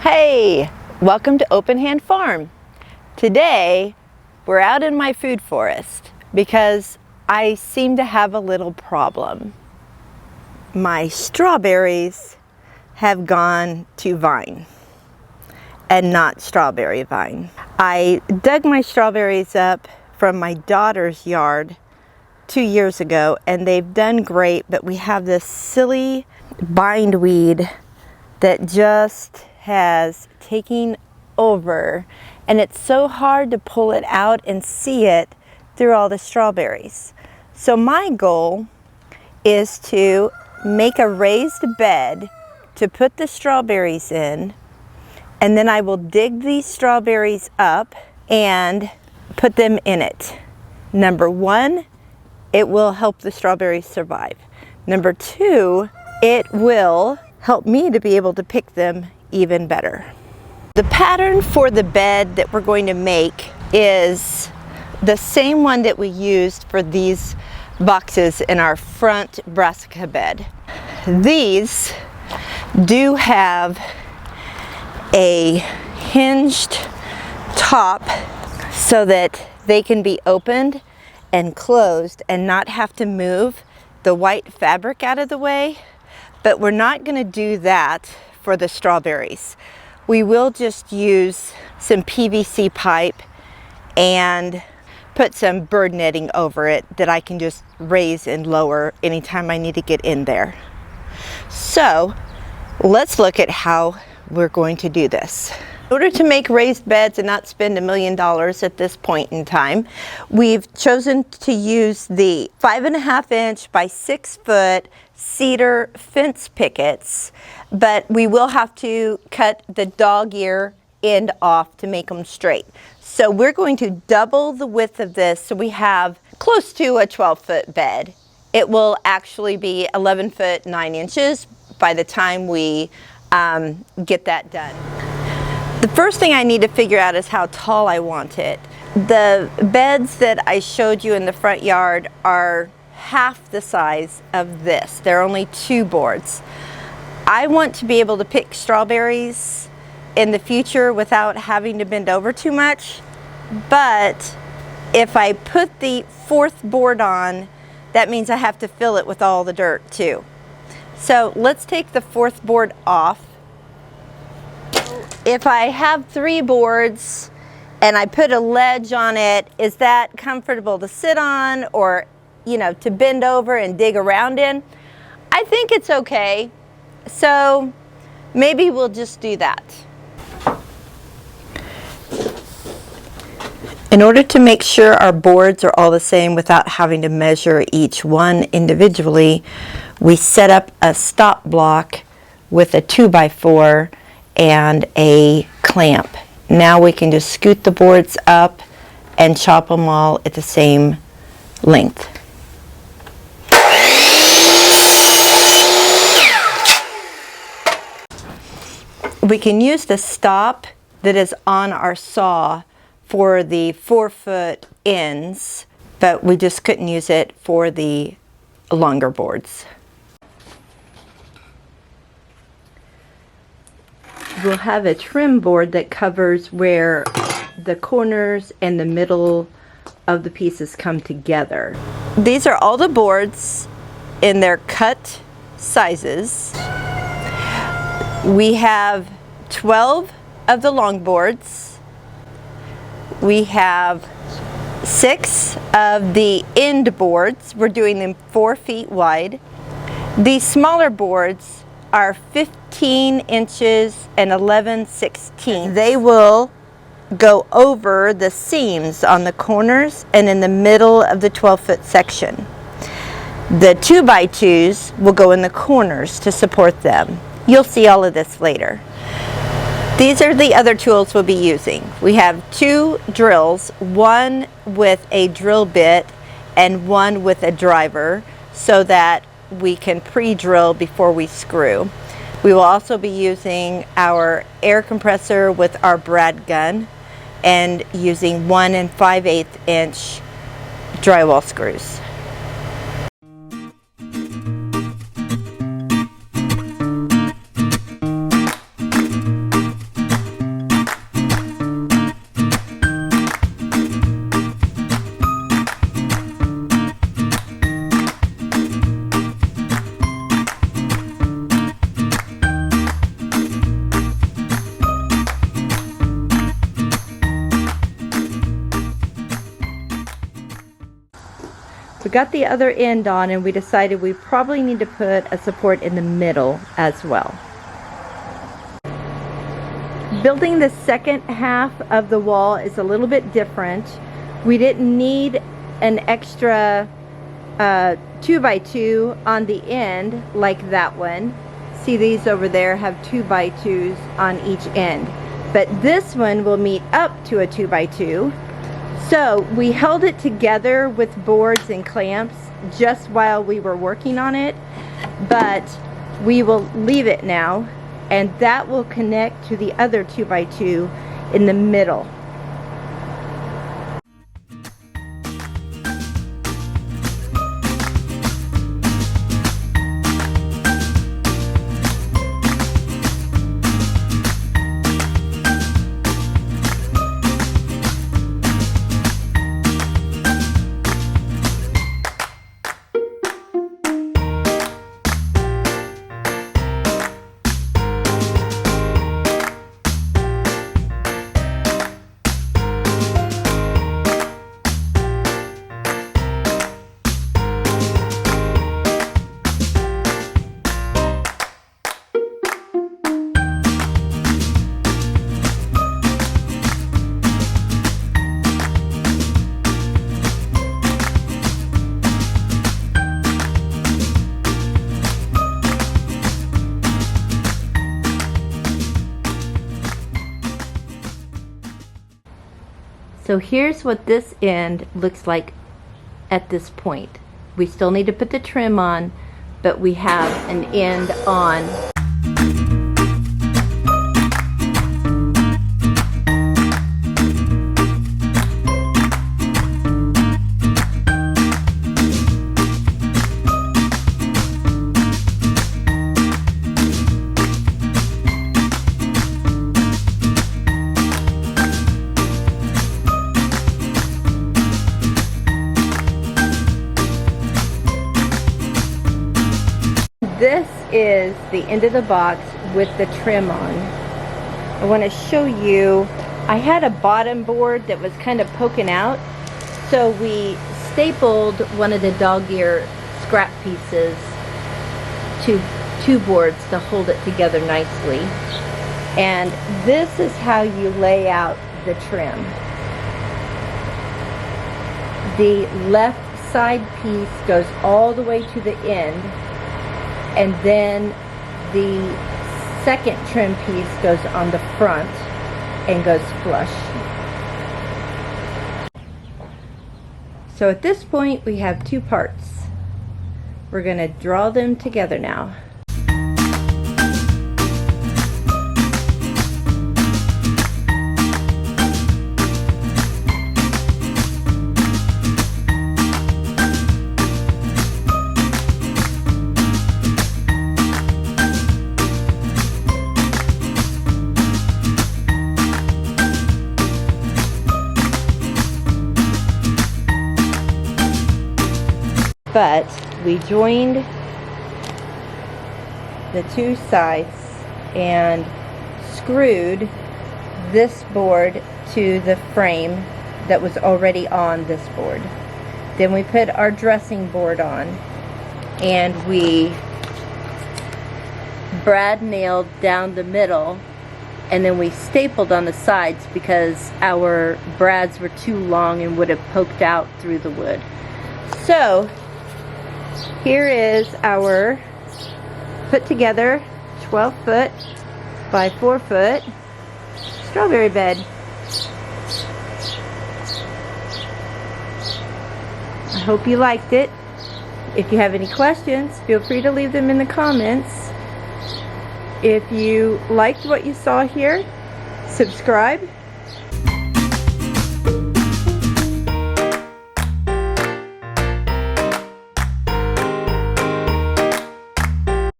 Hey, welcome to Open Hand Farm. Today, we're out in my food forest because I seem to have a little problem. My strawberries have gone to vine and not strawberry vine. I dug my strawberries up from my daughter's yard 2 years ago and they've done great, but we have this silly bindweed that just has taken over, and it's so hard to pull it out and see it through all the strawberries. So my goal is to make a raised bed to put the strawberries in, and then I will dig these strawberries up and put them in it. Number one, it will help the strawberries survive. Number two, it will help me to be able to pick them even better. The pattern for the bed that we're going to make is the same one that we used for these boxes in our front brassica bed. These do have a hinged top so that they can be opened and closed and not have to move the white fabric out of the way. But we're not going to do that for the strawberries. We will just use some PVC pipe and put some bird netting over it that I can just raise and lower anytime I need to get in there. So let's look at how we're going to do this. In order to make raised beds and not spend $1 million at this point in time, we've chosen to use the 5.5 inch by 6 foot cedar fence pickets, but we will have to cut the dog ear end off to make them straight. So we're going to double the width of this so we have close to a 12-foot bed. It will actually be 11 foot 9 inches by the time we get that done. The first thing I need to figure out is how tall I want it. The beds that I showed you in the front yard are half the size of this. They're only 2 boards. I want to be able to pick strawberries in the future without having to bend over too much, but if I put the 4th board on, that means I have to fill it with all the dirt too. So let's take the 4th board off. If I have 3 boards and I put a ledge on it, is that comfortable to sit on or, you know, to bend over and dig around in? I think it's okay. So maybe we'll just do that. In order to make sure our boards are all the same without having to measure each one individually, we set up a stop block with a 2x4 and a clamp. Now we can just scoot the boards up and chop them all at the same length. We can use the stop that is on our saw for the 4-foot ends, but we just couldn't use it for the longer boards. We'll have a trim board that covers where the corners and the middle of the pieces come together. These are all the boards in their cut sizes. We have 12 of the long boards. We have 6 of the end boards. We're doing them 4 feet wide. These smaller boards are 15 inches and 11/16. They will go over the seams on the corners and in the middle of the 12-foot section. The 2x2s will go in the corners to support them. You'll see all of this later. These are the other tools we'll be using. We have 2 drills, one with a drill bit and one with a driver, so that we can pre-drill before we screw. We will also be using our air compressor with our brad gun and using 1 5/8 inch drywall screws. We got the other end on, and we decided we probably need to put a support in the middle as well. Building the second half of the wall is a little bit different. We didn't need an extra 2x2 on the end like that one. See, these over there have 2x2s on each end, but this one will meet up to a 2x2. So we held it together with boards and clamps just while we were working on it, but we will leave it now, and that will connect to the other 2x2 in the middle. So here's what this end looks like at this point. We still need to put the trim on, but we have an end on. This is the end of the box with the trim on. I want to show you, I had a bottom board that was kind of poking out, so we stapled one of the dog ear scrap pieces to two boards to hold it together nicely. And this is how you lay out the trim. The left side piece goes all the way to the end, and then the second trim piece goes on the front and goes flush. So at this point we have two parts. We're going to draw them together now. But we joined the two sides and screwed this board to the frame that was already on this board. Then we put our dressing board on, and we brad nailed down the middle, and then we stapled on the sides because our brads were too long and would have poked out through the wood. So here is our put together 12 foot by 4 foot strawberry bed. I hope you liked it. If you have any questions, feel free to leave them in the comments. If you liked what you saw here, subscribe